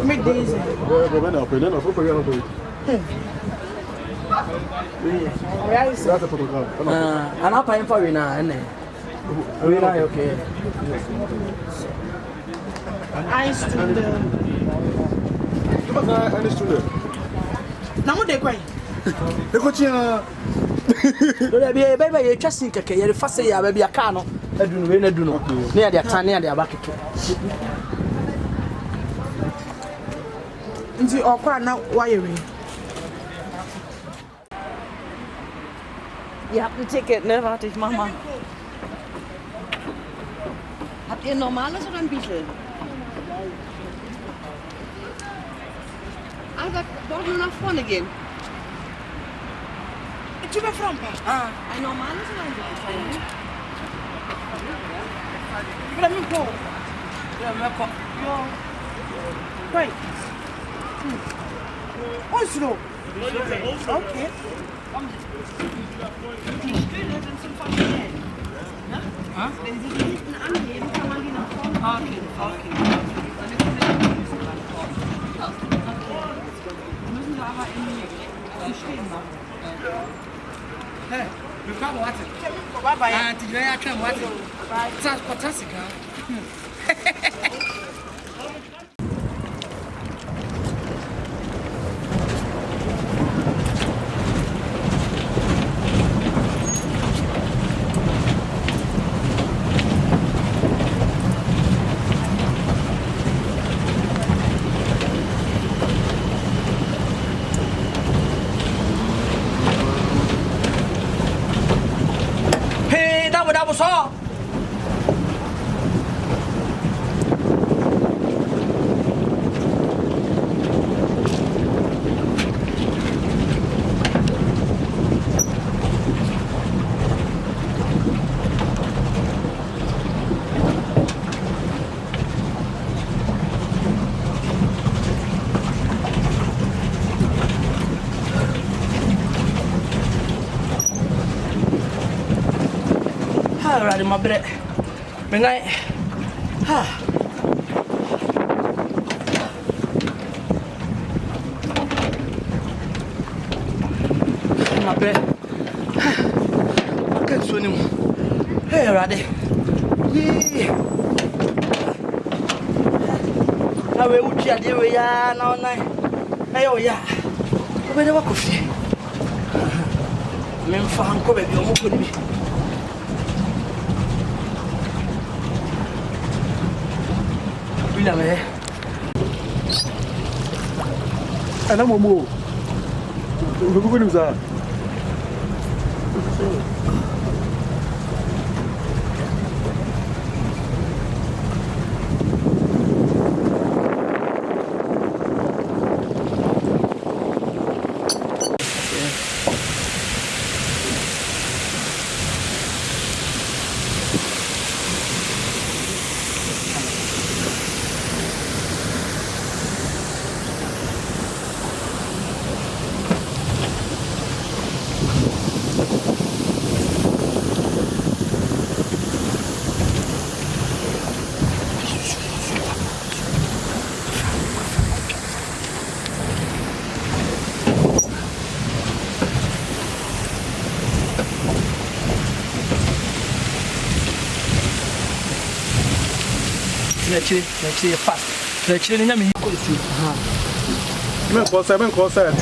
Me daisy. That's a photograph. And I'm paying for it now, isn't it? Okay. I stood there. I stood Now what they going? the coaching. Baby, you're just thinking, you're fast, yeah, baby, a cano. I do know. Near the time, near the back. Nti okwa na wire. Ihr habt ein Ticket, ne? Warte, ich mach mal. Habt ihr ein normales oder ein Beetle? Aber dort nur nach vorne gehen. Tu me frompa. Ein normales oder ein Beetle? Para mim pô. Right. Oslo. Okay. Die Stühle sind zum Verstellen. Ne? Wenn Sie die hinten anheben, kann man die nach vorne. Okay. Dann ist es müssen wir aber im Stehen machen. Hey, you come what? Bye-bye. Today I come what? That's fantastic, huh? That was all. Alright, my bread. Bengai. My bread. I can't swim anymore. Hey, Raddy. Yeah. Now we would chat you, yeah, now night. Hey, oh, yeah. Where the walk of you? Men for Uncle, baby, you could be. And I'm a move. We're going to that. Actually fast. Actually, I'm going to see. Men kostar.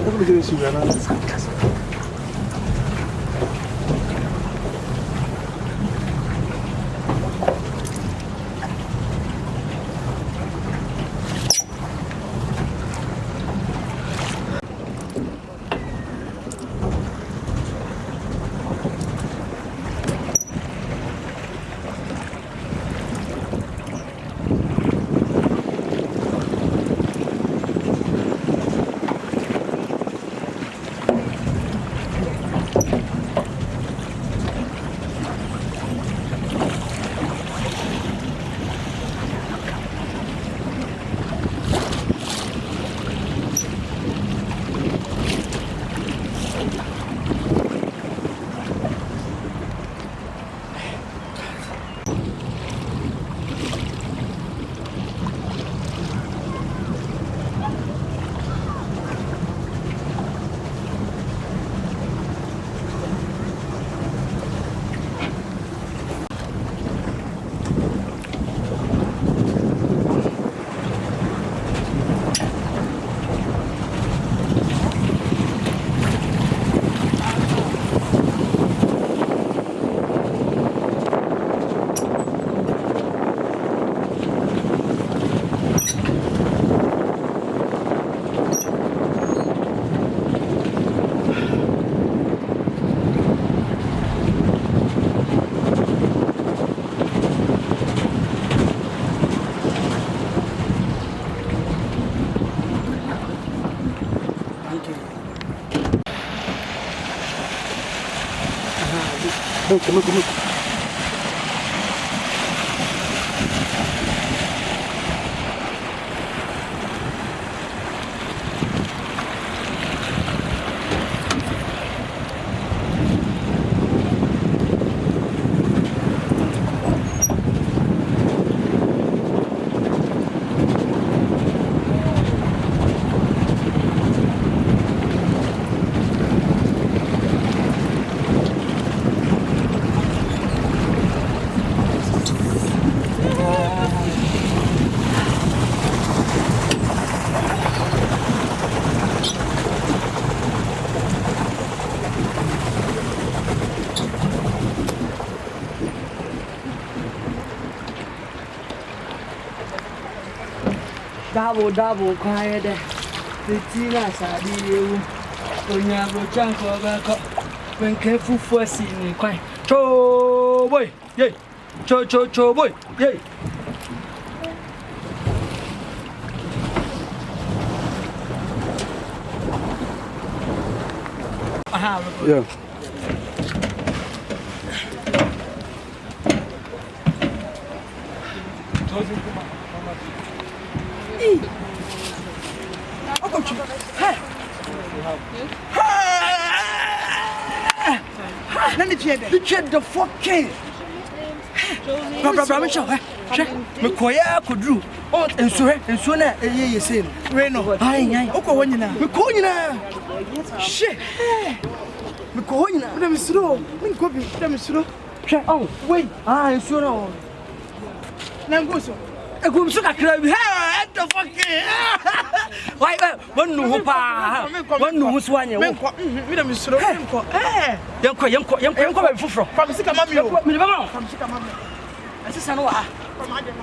me get this. Look. Double, quiet. The Tinas are the Onyabo Chanko back when careful for seeing quiet. Cho boy, yay! Cho boy, yay! Yeah. Let me check The fucking Bra, Michelle, Mekoya could do. Oh, and so now, you say, Reno, I, Okoina, Mekoina. Shit, Mekoina, let me slow. Let me slow. Oh, wait, I so no. Now go so. I go so I can have the fucking. Why, one no pa, one no one, you won't let me slow. Young from Sikamami, from Sikamami. I just know from Adam.